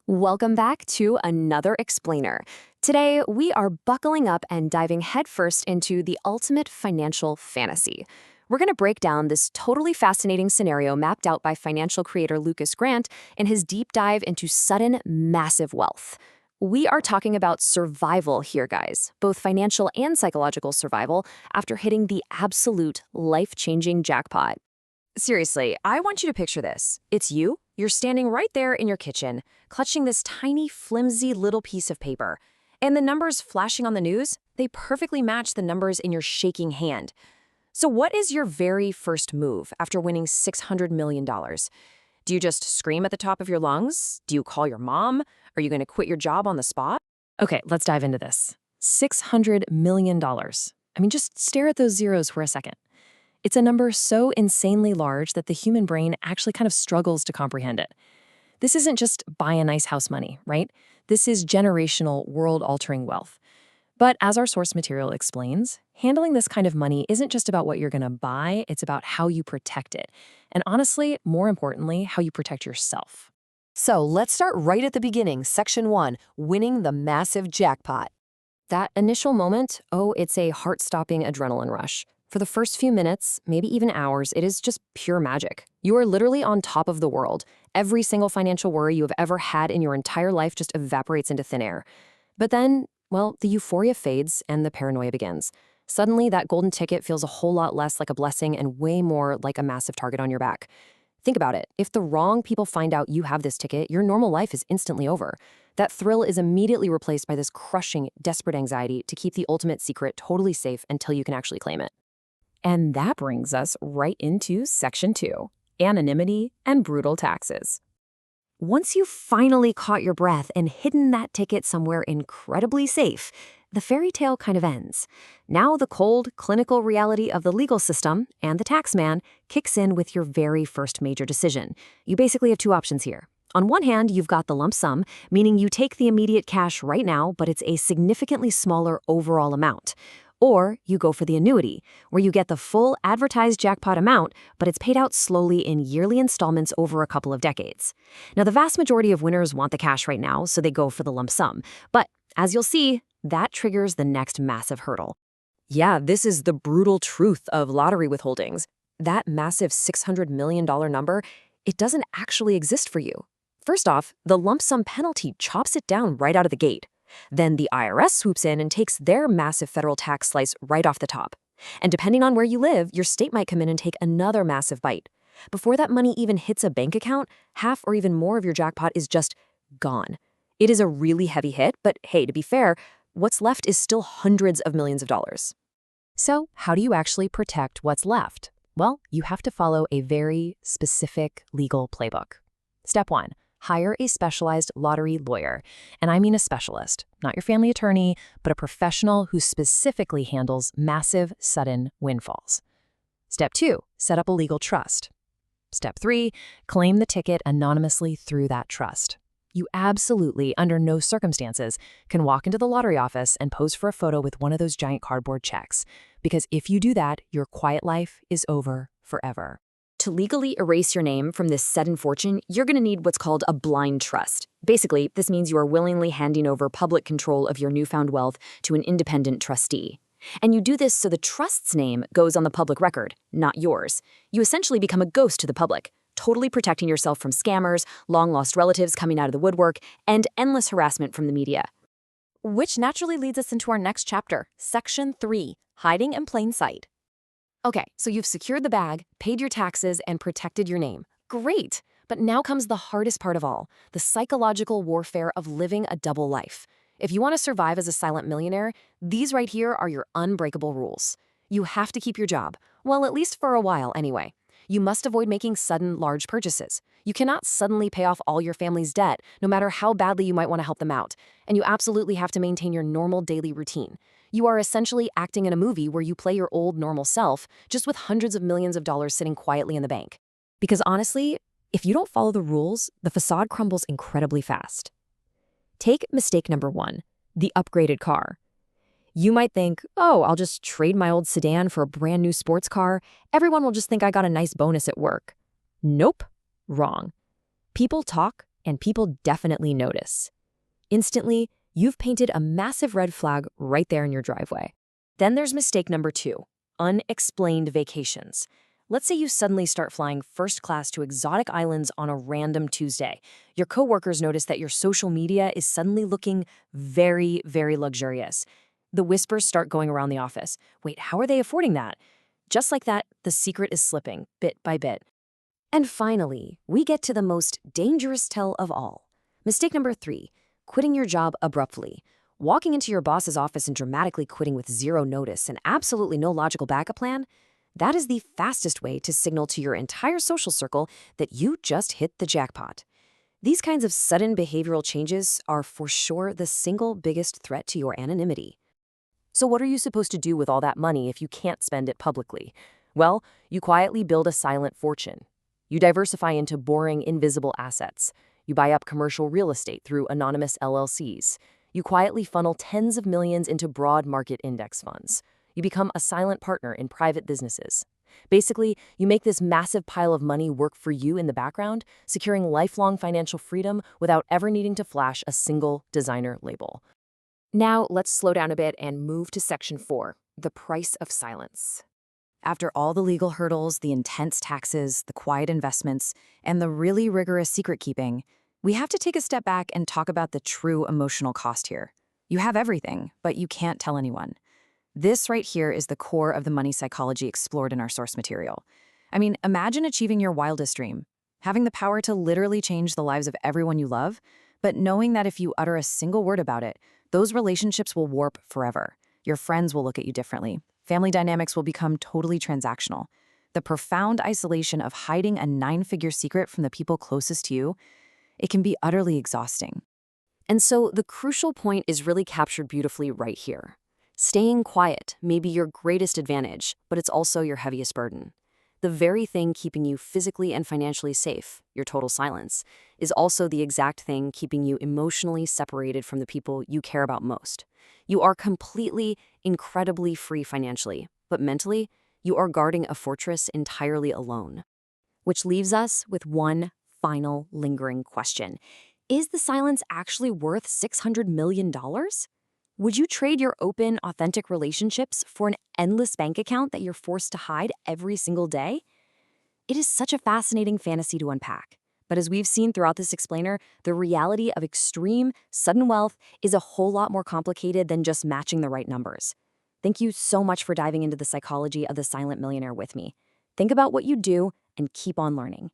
Welcome back to another explainer. Today, we are buckling up and diving headfirst into the ultimate financial fantasy. We're going to break down this totally fascinating scenario mapped out by financial creator Lucas Grant in his deep dive into sudden, massive wealth. We are talking about survival here, guys, both financial and psychological survival after hitting the absolute life-changing jackpot. Seriously, I want you to picture this. It's you. You're standing right there in your kitchen, clutching this tiny, flimsy little piece of paper. And the numbers flashing on the news, they perfectly match the numbers in your shaking hand. So what is your very first move after winning $600 million? Do you just scream at the top of your lungs? Do you call your mom? Are you going to quit your job on the spot? Okay, let's dive into this. $600 million. Just stare at those zeros for a second. It's a number so insanely large that the human brain actually kind of struggles to comprehend it. This isn't just buy a nice house money, right? This is generational, world-altering wealth. But as our source material explains, handling this kind of money isn't just about what you're going to buy, it's about how you protect it. And honestly, more importantly, how you protect yourself. So let's start right at the beginning, Section 1, winning the massive jackpot. That initial moment, it's a heart-stopping adrenaline rush. For the first few minutes, maybe even hours, it is just pure magic. You are literally on top of the world. Every single financial worry you have ever had in your entire life just evaporates into thin air. But then, the euphoria fades and the paranoia begins. Suddenly, that golden ticket feels a whole lot less like a blessing and way more like a massive target on your back. Think about it. If the wrong people find out you have this ticket, your normal life is instantly over. That thrill is immediately replaced by this crushing, desperate anxiety to keep the ultimate secret totally safe until you can actually claim it. And that brings us right into Section 2, anonymity and brutal taxes. Once you've finally caught your breath and hidden that ticket somewhere incredibly safe, the fairy tale kind of ends. Now the cold, clinical reality of the legal system and the tax man kicks in with your very first major decision. You basically have two options here. On one hand, you've got the lump sum, meaning you take the immediate cash right now, but it's a significantly smaller overall amount. Or you go for the annuity, where you get the full advertised jackpot amount, but it's paid out slowly in yearly installments over a couple of decades. Now, the vast majority of winners want the cash right now, so they go for the lump sum. But as you'll see, that triggers the next massive hurdle. Yeah, this is the brutal truth of lottery withholdings. That massive $600 million number, it doesn't actually exist for you. First off, the lump sum penalty chops it down right out of the gate. Then the IRS swoops in and takes their massive federal tax slice right off the top. And depending on where you live, your state might come in and take another massive bite. Before that money even hits a bank account, half or even more of your jackpot is just gone. It is a really heavy hit, but hey, to be fair, what's left is still hundreds of millions of dollars. So how do you actually protect what's left? Well, you have to follow a very specific legal playbook. Step 1. Hire a specialized lottery lawyer. And I mean a specialist, not your family attorney, but a professional who specifically handles massive, sudden windfalls. Step 2, set up a legal trust. Step 3, claim the ticket anonymously through that trust. You absolutely, under no circumstances, can walk into the lottery office and pose for a photo with one of those giant cardboard checks. Because if you do that, your quiet life is over forever. To legally erase your name from this sudden fortune, you're going to need what's called a blind trust. Basically, this means you are willingly handing over public control of your newfound wealth to an independent trustee. And you do this so the trust's name goes on the public record, not yours. You essentially become a ghost to the public, totally protecting yourself from scammers, long-lost relatives coming out of the woodwork, and endless harassment from the media. Which naturally leads us into our next chapter, Section 3, hiding in plain sight. Okay, so you've secured the bag, paid your taxes, and protected your name. Great! But now comes the hardest part of all, the psychological warfare of living a double life. If you want to survive as a silent millionaire, these right here are your unbreakable rules. You have to keep your job. Well, at least for a while anyway. You must avoid making sudden, large purchases. You cannot suddenly pay off all your family's debt, no matter how badly you might want to help them out. And you absolutely have to maintain your normal daily routine. You are essentially acting in a movie where you play your old normal self, just with hundreds of millions of dollars sitting quietly in the bank. Because honestly, if you don't follow the rules, the facade crumbles incredibly fast. Take mistake number 1, the upgraded car. You might think, I'll just trade my old sedan for a brand new sports car. Everyone will just think I got a nice bonus at work. Nope. Wrong. People talk and people definitely notice. Instantly, you've painted a massive red flag right there in your driveway. Then there's mistake number 2, unexplained vacations. Let's say you suddenly start flying first class to exotic islands on a random Tuesday. Your coworkers notice that your social media is suddenly looking very, very luxurious. The whispers start going around the office. Wait, how are they affording that? Just like that, the secret is slipping, bit by bit. And finally, we get to the most dangerous tell of all. Mistake number 3, quitting your job abruptly. Walking into your boss's office and dramatically quitting with zero notice and absolutely no logical backup plan, that is the fastest way to signal to your entire social circle that you just hit the jackpot. These kinds of sudden behavioral changes are for sure the single biggest threat to your anonymity. So what are you supposed to do with all that money if you can't spend it publicly? Well, you quietly build a silent fortune. You diversify into boring, invisible assets. You buy up commercial real estate through anonymous LLCs. You quietly funnel tens of millions into broad market index funds. You become a silent partner in private businesses. Basically, you make this massive pile of money work for you in the background, securing lifelong financial freedom without ever needing to flash a single designer label. Now, let's slow down a bit and move to section 4, the price of silence. After all the legal hurdles, the intense taxes, the quiet investments, and the really rigorous secret keeping, we have to take a step back and talk about the true emotional cost here. You have everything, but you can't tell anyone. This right here is the core of the money psychology explored in our source material. I mean, imagine achieving your wildest dream, having the power to literally change the lives of everyone you love, but knowing that if you utter a single word about it, those relationships will warp forever. Your friends will look at you differently. Family dynamics will become totally transactional. The profound isolation of hiding a 9-figure secret from the people closest to you, it can be utterly exhausting. And so the crucial point is really captured beautifully right here. Staying quiet may be your greatest advantage, but it's also your heaviest burden. The very thing keeping you physically and financially safe, your total silence, is also the exact thing keeping you emotionally separated from the people you care about most. You are completely, incredibly free financially, but mentally, you are guarding a fortress entirely alone. Which leaves us with one final lingering question. Is the silence actually worth $600 million? Would you trade your open, authentic relationships for an endless bank account that you're forced to hide every single day? It is such a fascinating fantasy to unpack. But as we've seen throughout this explainer, the reality of extreme, sudden wealth is a whole lot more complicated than just matching the right numbers. Thank you so much for diving into the psychology of the silent millionaire with me. Think about what you do and keep on learning.